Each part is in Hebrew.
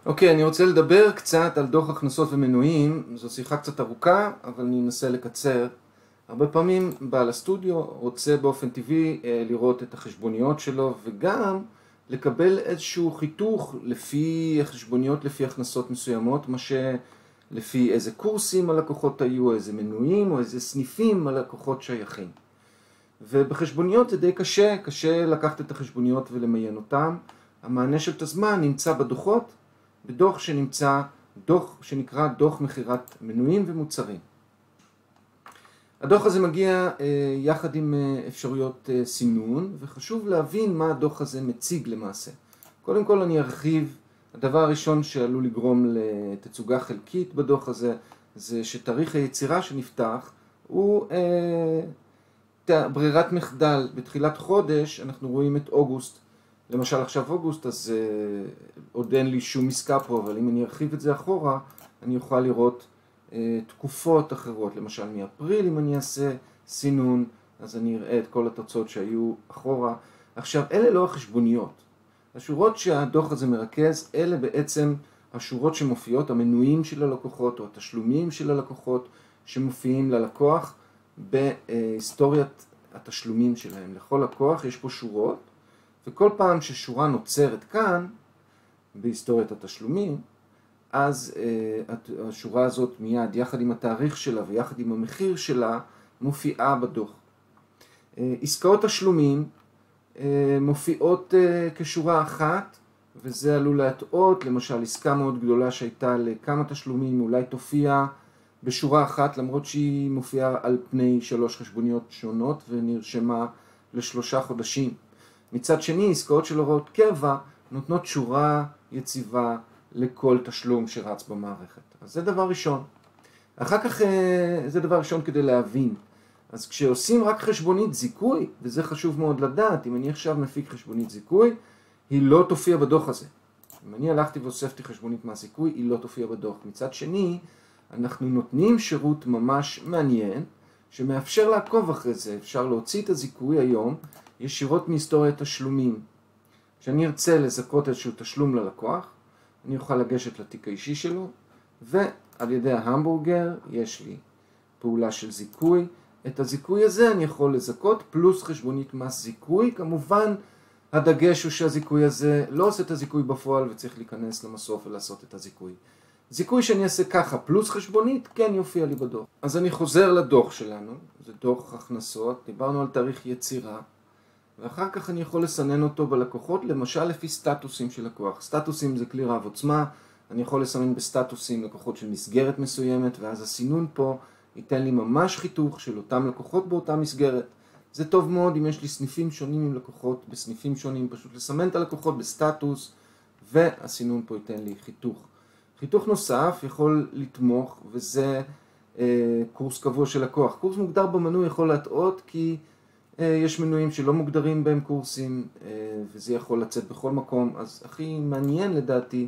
אוקיי, אני רוצה לדבר קצת על דוח הכנסות ומנויים. זו שיחה קצת ארוכה, אבל אני אנסה לקצר. הרבה פעמים בעל הסטודיו רוצה באופן טבעי לראות את החשבוניות שלו, וגם לקבל איזשהו חיתוך לפי החשבוניות, לפי הכנסות מסוימות, מה שלפי איזה קורסים הלקוחות היו, איזה מנויים או איזה סניפים הלקוחות שייכים. ובחשבוניות זה די קשה לקחת את החשבוניות ולמיין אותם. המענה של תזמן נמצא בדוחות, בדוח שנקרא דוח מכירת מנויים ומוצרים. הדוח הזה מגיע יחד עם אפשרויות סינון, וחשוב להבין מה הדוח הזה מציג למעשה. קודם כל אני ארחיב, הדבר הראשון שעלול לגרום לתצוגה חלקית בדוח הזה, זה שתאריך היצירה שנפתח הוא ברירת מחדל. בתחילת חודש אנחנו רואים את אוגוסט, למשל עכשיו אוגוסט, אז עוד אין לי שום עסקה פה, אבל אם אני ארחיב את זה אחורה, אני אוכל לראות תקופות אחרות. למשל מאפריל, אם אני אעשה סינון, אז אני אראה את כל התוצאות שהיו אחורה. עכשיו, אלה לא החשבוניות. השורות שהדוח הזה מרכז, אלה בעצם השורות שמופיעות, המנויים של הלקוחות או התשלומים של הלקוחות שמופיעים ללקוח בהיסטוריית התשלומים שלהם. לכל לקוח יש פה שורות, וכל פעם ששורה נוצרת כאן, בהיסטוריית התשלומים, אז השורה הזאת מיד, יחד עם התאריך שלה ויחד עם המחיר שלה, מופיעה בדוח. עסקאות תשלומים מופיעות כשורה אחת, וזה עלול להטעות. למשל, עסקה מאוד גדולה שהייתה לכמה תשלומים, אולי תופיע בשורה אחת, למרות שהיא מופיעה על פני 3 חשבוניות שונות, ונרשמה ל3 חודשים. מצד שני, עסקאות של הוראות קבע נותנות שורה יציבה לכל תשלום שרץ במערכת. אז זה דבר ראשון. אחר כך, זה דבר ראשון כדי להבין. אז כשעושים רק חשבונית זיכוי, וזה חשוב מאוד לדעת, אם אני עכשיו מפיק חשבונית זיכוי, היא לא תופיע בדוח הזה. אם אני הלכתי ואוספתי חשבונית מהזיכוי, היא לא תופיע בדוח. מצד שני, אנחנו נותנים שירות ממש מעניין, שמאפשר לעקוב אחרי זה. אפשר להוציא את הזיכוי היום, ישירות מהיסטוריית תשלומים. כשאני ארצה לזכות איזשהו תשלום ללקוח, אני אוכל לגשת לתיק האישי שלו, ועל ידי ההמבורגר יש לי פעולה של זיכוי. את הזיכוי הזה אני יכול לזכות פלוס חשבונית מס זיכוי. כמובן, הדגש הוא שהזיכוי הזה לא עושה את הזיכוי בפועל וצריך להיכנס למסוף ולעשות את הזיכוי. זיכוי שאני אעשה ככה פלוס חשבונית, כן יופיע לי בדוח. אז אני חוזר לדוח שלנו, זה דוח הכנסות, דיברנו על תאריך יצירה, ואחר כך אני יכול לסנן אותו בלקוחות, למשל לפי סטטוסים של לקוח. סטטוסים זה כלי רב עוצמה, אני יכול לסמן בסטטוסים לקוחות של מסגרת מסוימת, ואז הסינון פה ייתן לי ממש חיתוך של אותם לקוחות באותה מסגרת. זה טוב מאוד אם יש לי סניפים שונים עם לקוחות, בסניפים שונים, פשוט לסמן את הלקוחות בסטטוס, והסינון פה ייתן לי חיתוך. חיתוך נוסף יכול לתמוך, וזה קורס קבוע של לקוח. קורס מוגדר במנוי יכול להטעות, כי יש מנויים שלא מוגדרים בהם קורסים, וזה יכול לצאת בכל מקום. אז הכי מעניין לדעתי,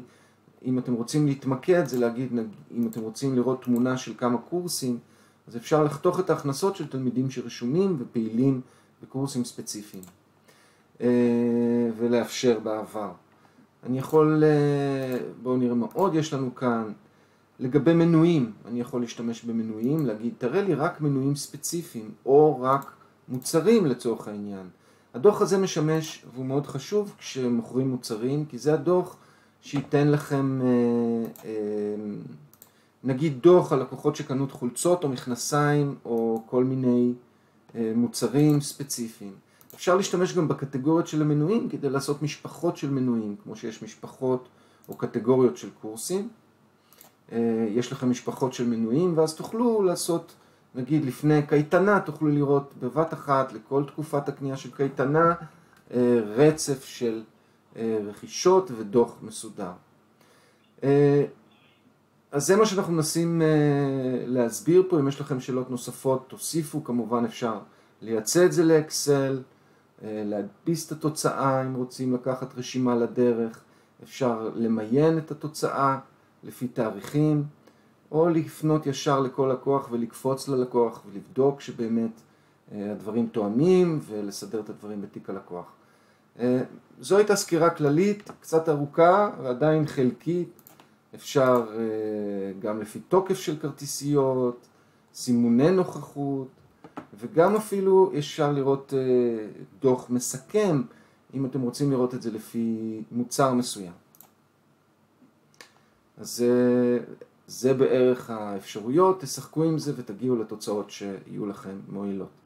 אם אתם רוצים להתמקד, זה להגיד, אם אתם רוצים לראות תמונה של כמה קורסים, אז אפשר לחתוך את ההכנסות של תלמידים שרשומים ופעילים בקורסים ספציפיים, ולאפשר בעבר. אני יכול, בואו נראה מה עוד יש לנו כאן. לגבי מנויים, אני יכול להשתמש במנויים, להגיד, תראה לי רק מנויים ספציפיים, או רק מוצרים לצורך העניין. הדוח הזה משמש, והוא מאוד חשוב כשמוכרים מוצרים, כי זה הדוח שייתן לכם, נגיד דוח על לקוחות שקנו חולצות או מכנסיים, או כל מיני מוצרים ספציפיים. אפשר להשתמש גם בקטגוריות של המנויים כדי לעשות משפחות של מנויים, כמו שיש משפחות או קטגוריות של קורסים. יש לכם משפחות של מנויים, ואז תוכלו לעשות, נגיד לפני קייטנה, תוכלו לראות בבת אחת לכל תקופת הקנייה של קייטנה, רצף של רכישות ודוח מסודר. אז זה מה שאנחנו מנסים להסביר פה. אם יש לכם שאלות נוספות, תוסיפו. כמובן אפשר לייצא את זה לאקסל, להדפיס את התוצאה אם רוצים לקחת רשימה לדרך, אפשר למיין את התוצאה לפי תאריכים, או לפנות ישר לכל לקוח ולקפוץ ללקוח ולבדוק שבאמת הדברים תואמים ולסדר את הדברים בתיק הלקוח. זו הייתה סקירה כללית, קצת ארוכה ועדיין חלקית, אפשר גם לפי תוקף של כרטיסיות, סימוני נוכחות, וגם אפילו אפשר לראות דוח מסכם, אם אתם רוצים לראות את זה לפי מוצר מסוים. אז זה בערך האפשרויות, תשחקו עם זה ותגיעו לתוצאות שיהיו לכם מועילות.